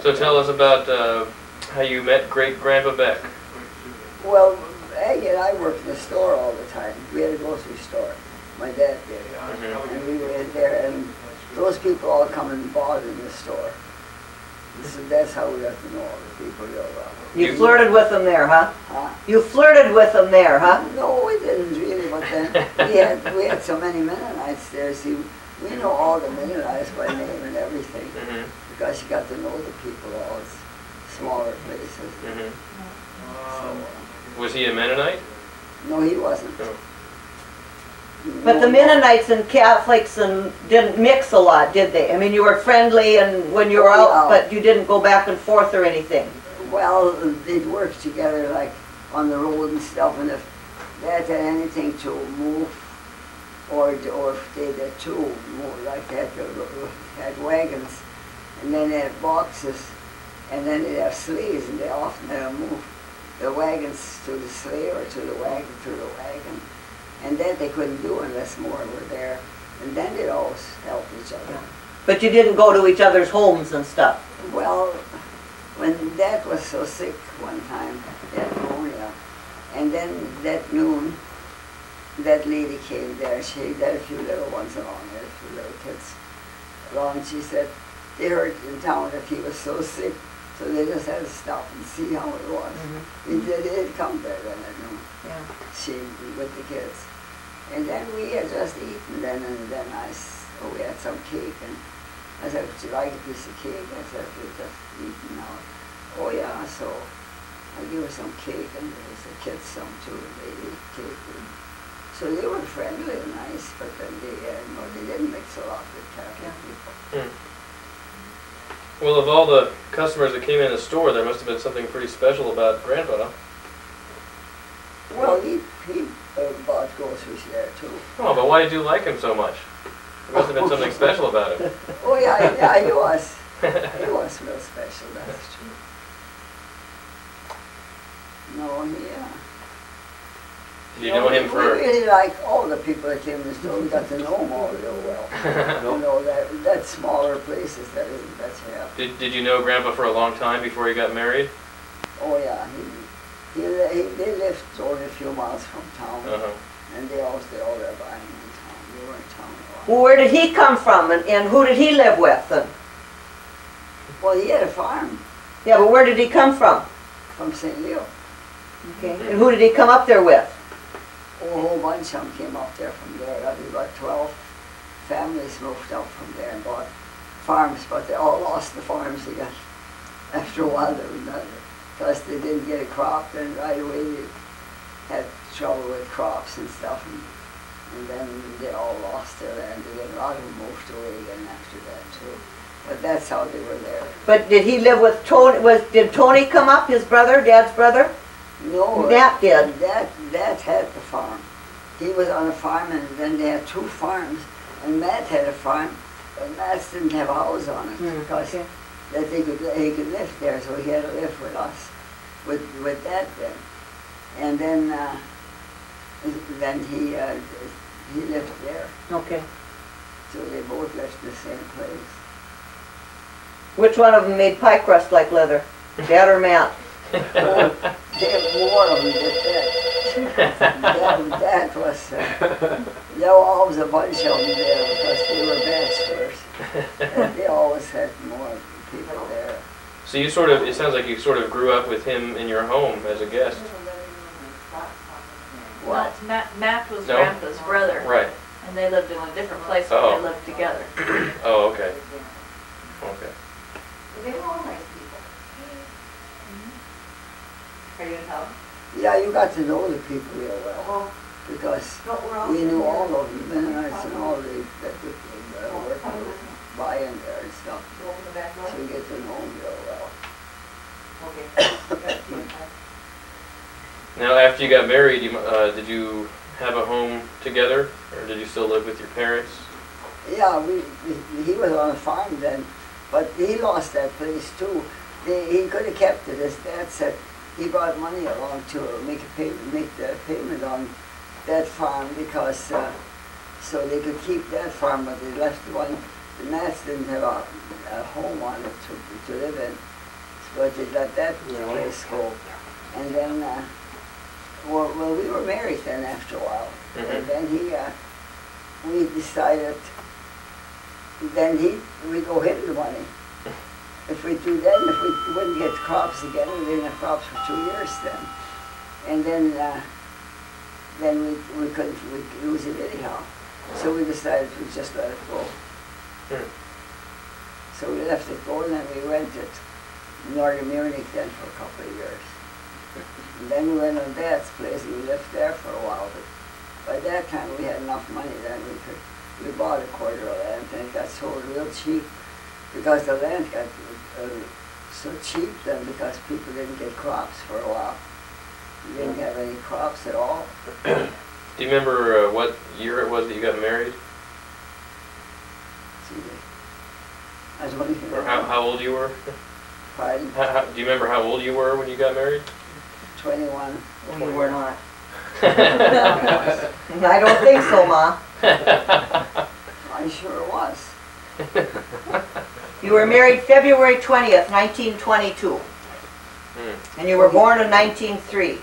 So tell us about how you met Great-Grandpa Beck. Well, Aggie and I worked in the store all the time. We had a grocery store. My dad did. And we went there, and those people all come and bought in the store. That's how we got to know all the people real well. You flirted with them there, huh? Huh? You flirted with them there, huh? No, we didn't really, but then we had so many Mennonites there. See, we know all the Mennonites by name and everything because you got to know the people, all smaller places. So, was he a Mennonite? no, he wasn't. Oh. But the Mennonites and Catholics didn't mix a lot, did they? I mean, you were friendly and when you were out, but you didn't go back and forth or anything. Well, they'd work together like on the road and stuff, and if they had anything to move, or if they had to move, like they had wagons, and then they had boxes, and then they'd have sleighs, and they often had to move the wagons to the sleigh or to the wagon and that they couldn't do unless more were there, and then they'd always help each other. But you didn't go to each other's homes and stuff? Well, when Dad was so sick one time, he had pneumonia, and then that noon, that lady came there. She had a few little ones along there, a few little kids along. She said they heard in town that he was so sick, so they just had to stop and see how it was. And they had come there then at noon. She with the kids. And then we had just eaten then, and then we had some cake, and I said, would you like a piece of cake? I said, we've just eaten now. Oh yeah, so I gave her some cake, and there was the kids some too, and they ate cake. And so they were friendly and nice, but then they didn't mix a lot with Catholic people. Well, of all the customers that came in the store, there must have been something pretty special about Grandpa. Well, he bought groceries there too. Oh, but why did you like him so much? There must have been something special about him. Oh yeah, he was. He was real special, that's true. No, Did you know him for... We really liked all the people that came in the store. We got to know them all real well. You know, that smaller places, that's yeah. Did you know Grandpa for a long time before he got married? Oh yeah, they lived only a few miles from town, and they all their buying in town. They were in town a lot. Well, where did he come from, and who did he live with? Well, he had a farm. Yeah, but where did he come from? From St. Leo. Okay. And who did he come up there with? Oh, a whole bunch of them came up there from there. I think about 12 families moved up from there and bought farms, but they all lost the farms again. After a while, because they didn't get a crop, and right away they had trouble with crops and stuff, and then they all lost their land again. A lot of them moved away again after that too. But that's how they were there. But did he live with Tony? Did Tony come up, his brother, Dad's brother? No, Nat did. Dad had the farm. He was on a farm, and then they had two farms. And Matt had a farm, but Matt didn't have a house on it because that he could live there, so he had to live with us, with Dad then. And then he lived there. Okay. So they both lived in the same place. Which one of them made pie crust like leather? Dad or Matt? Oh, more of them did that. That was, there were always a bunch of them there because they were bachelors. And they always had more people there. So you sort of, it sounds like you sort of grew up with him in your home as a guest. What? Matt was Grandpa's brother. Right. And they lived in a different place, but they lived together. Oh, okay. Okay. They were all nice people. Are you going to tell them? Yeah, you got to know the people real well because we knew all of them, Mennonites and all the working buying there and stuff. So you get to know them real well. Now, after you got married, did you have a home together, or did you still live with your parents? Yeah, he was on a farm then, but he lost that place too. He could have kept it. His dad said he brought money along to make the payment on that farm because so they could keep that farm, but they left one the Nats didn't have a home on it to live in, but they let that place go. And then, well, we were married then after a while. And then we decided, then we go him the money. If we do that, if we wouldn't get crops again, we didn't have crops for 2 years then. And then we couldn't lose it anyhow. So we decided we'd just let it go. So we left it go, and then we rented northern Munich then for a couple of years. And then we went on Dad's place, and we lived there for a while. But by that time we had enough money then we bought a quarter of land, and it got sold real cheap because the land got so cheap then because people didn't get crops for a while. We didn't have any crops at all. Do you remember what year it was that you got married? I don't even know. Or how old you were? Pardon? Do you remember how old you were when you got married? 21. We were not. I don't think so, Ma. I sure was. You were married February 20th, 1922. And you were born in 1903.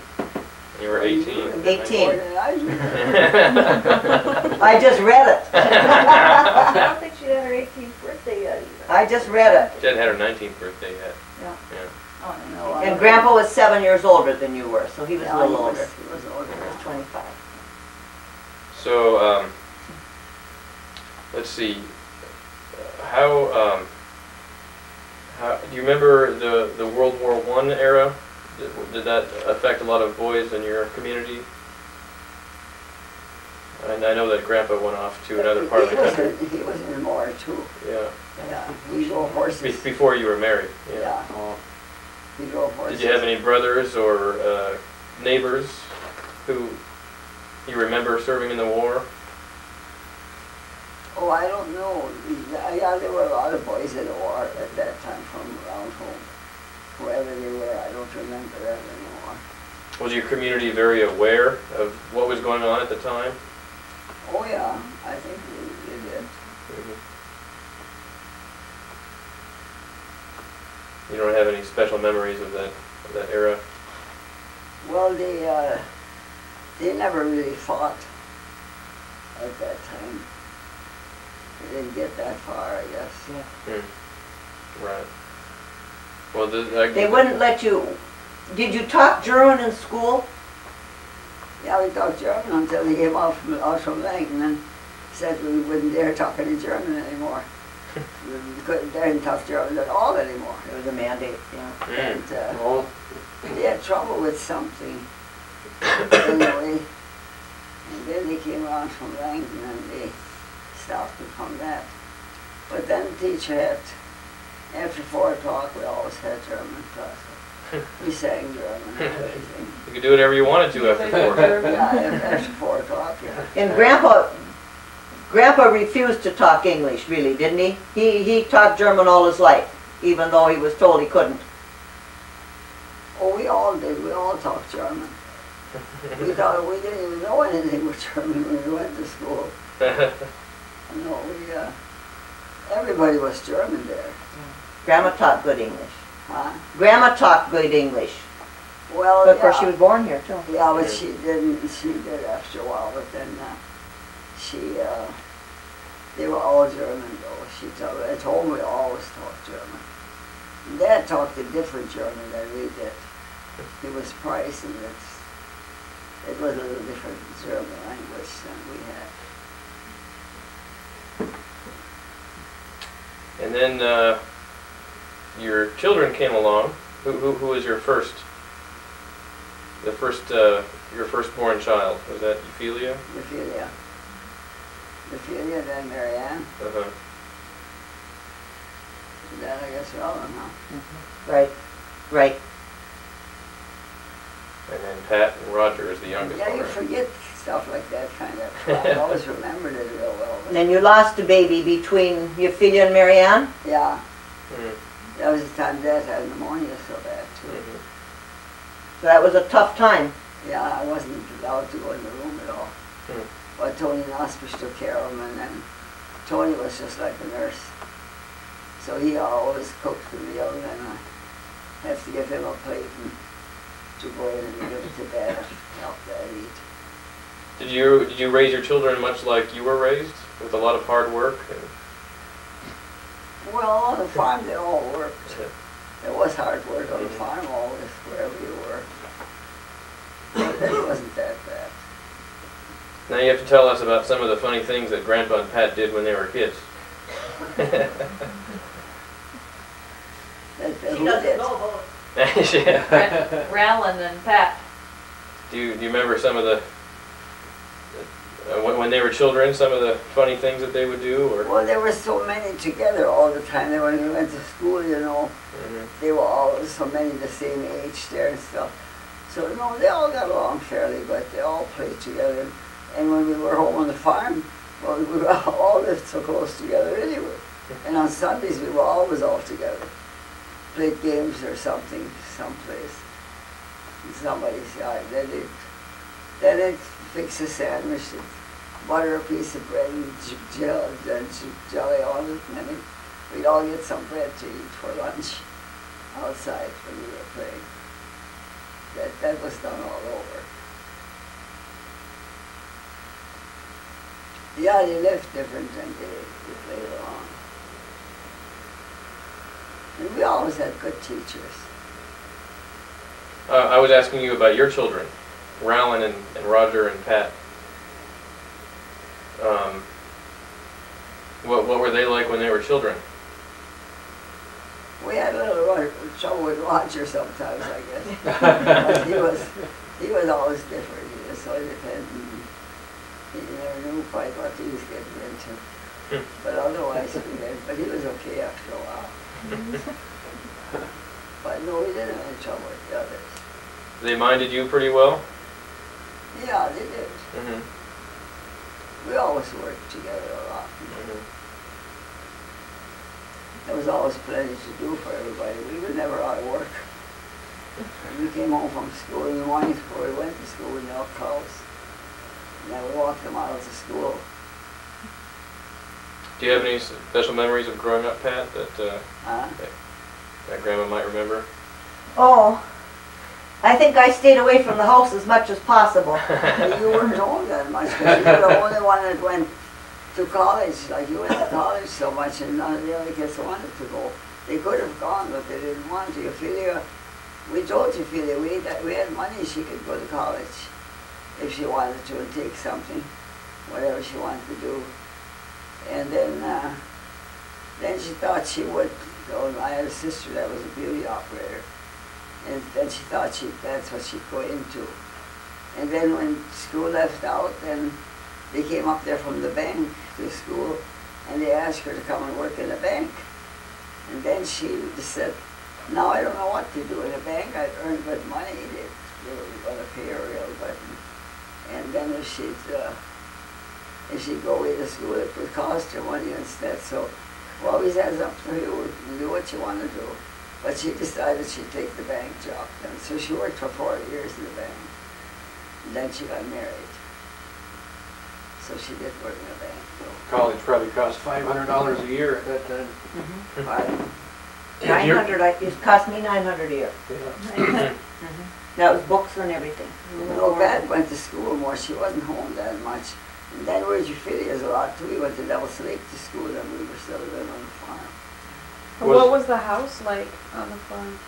You were 18. 18. I I just read it. I don't think she had her 18th birthday yet either. I just read it. She hadn't had her 19th birthday yet. Yeah. Oh, No, And Grandpa was 7 years older than you were, so he was a little older. He was older. He was 25. So, let's see. How do you remember the World War I era? Did that affect a lot of boys in your community? And I know that Grandpa went off to another part of the country. He was in the war too. Yeah. Yeah, he drove horses. Before you were married. Yeah. He drove horses. Did you have any brothers or neighbors who you remember serving in the war? Oh, I don't know. Yeah, there were a lot of boys in the war at that time from around home. Whoever they were, I don't remember that anymore. Was your community very aware of what was going on at the time? Oh yeah, I think they did. You don't have any special memories of that era? Well, they never really fought at that time. They didn't get that far, I guess. Right. Well, They wouldn't let you. Did you talk German in school? Yeah, we talked German until he came out from Langton and said we wouldn't dare talk any German anymore. We couldn't dare talk German at all anymore. It was a mandate, yeah. And they had trouble with something anyway. And then they came around from Langton and they stopped it from that. But then the teacher had, after 4 o'clock, we always had German class. We sang German and everything. You could do whatever you wanted to after 4. Yeah, after 4 o'clock, yeah. And Grandpa refused to talk English, really, didn't he? He taught German all his life, even though he was told he couldn't. Oh, we all did. We all talked German. We thought we didn't even know anything with German when we went to school. No, everybody was German there. Grandma taught good English. Huh? Grandma taught good English. Well, But of course she was born here too. Yeah, but she didn't. She did after a while. But then they were all German though. She taught. At home we always talked German. Dad talked a different German than we did. He was Price, and it was a little different German language than we had. And then your children came along. Who was your your firstborn child? Was that Euphemia? Euphemia, then Marianne. Uh-huh. Then I guess Ellen, huh? Right. And then Pat and Roger is the youngest Yeah, one. you right? forget stuff like that kind of. I always remembered it real well. And then you lost a baby between Euphemia and Marianne? Yeah. Mm. That was the time Dad had pneumonia so bad too. Mm-hmm. So that was a tough time. Yeah, I wasn't allowed to go in the room at all. Mm. But Tony and Hospice took care of him, and then Tony was just like a nurse. So he always cooked for the young men. I have to give him a plate and to go in and give it to Dad, help Dad eat. Did you raise your children much like you were raised, with a lot of hard work? Well, on the farm they all worked. There was hard work on the farm always, wherever you were. But it wasn't that bad. Now you have to tell us about some of the funny things that Grandpa and Pat did when they were kids. She doesn't know about it. Yeah. Rowland and Pat. Do you remember some of the, when they were children, some of the funny things that they would do? Or? Well, there were so many together all the time. When we went to school, you know, they were all so many the same age there and stuff. So, no, they all got along fairly, but they all played together. And when we were home on the farm, well, we all lived so close together anyway. And on Sundays, we were always all together. Played games or something, someplace. In somebody's yard. Then they'd fix a sandwich, butter a piece of bread and jelly on it. And then we'd all get some bread to eat for lunch outside when we were playing. That was done all over. Yeah, they lived different and they played along. And we always had good teachers. I was asking you about your children, Rowland and Roger and Pat. What were they like when they were children? We had a little trouble with Roger sometimes, I guess. But he was always different. He was so independent. He never knew quite what he was getting into. But otherwise, but he was okay after a while. But no, we didn't have any trouble with the others. They minded you pretty well? Yeah, they did. We always worked together a lot. There was always plenty to do for everybody. We were never out of work. When we came home from school in the morning before we went to school, we milked cows. And I would walk them out of the school. Do you have any special memories of growing up, Pat, that Grandma might remember? Oh, I think I stayed away from the house as much as possible. You weren't home that much, because you were the only one that went to college. Like, you went to college so much, and none of the other kids wanted to go. They could have gone, but they didn't want to. Ophelia, we told Ophelia we had money, she could go to college if she wanted to and take something, whatever she wanted to do. And then she thought she would. So I had a sister that was a beauty operator, and then she thought that's what she'd go into. And then when school left out, then they came up there from the bank to school, and they asked her to come and work in a bank. And then she just said, "No, I don't know what to do in a bank. I'd earn good money. They were going to pay her real good. And then if she'd go away to school, it would cost her money instead. So always has up to you to do what you want to do." But she decided she'd take the bank job. And so she worked for 4 years in the bank. And then she got married. So she did work in a bank. So. College probably cost $500 a year at that time. Pardon? 900, it cost me 900 a year. Yeah. That was books and everything. No, Pat went to school more. She wasn't home that much. And then where'd you fit is a lot too. We went to Devil's Lake to school, and we were still living on the farm. What was the house like on the farm?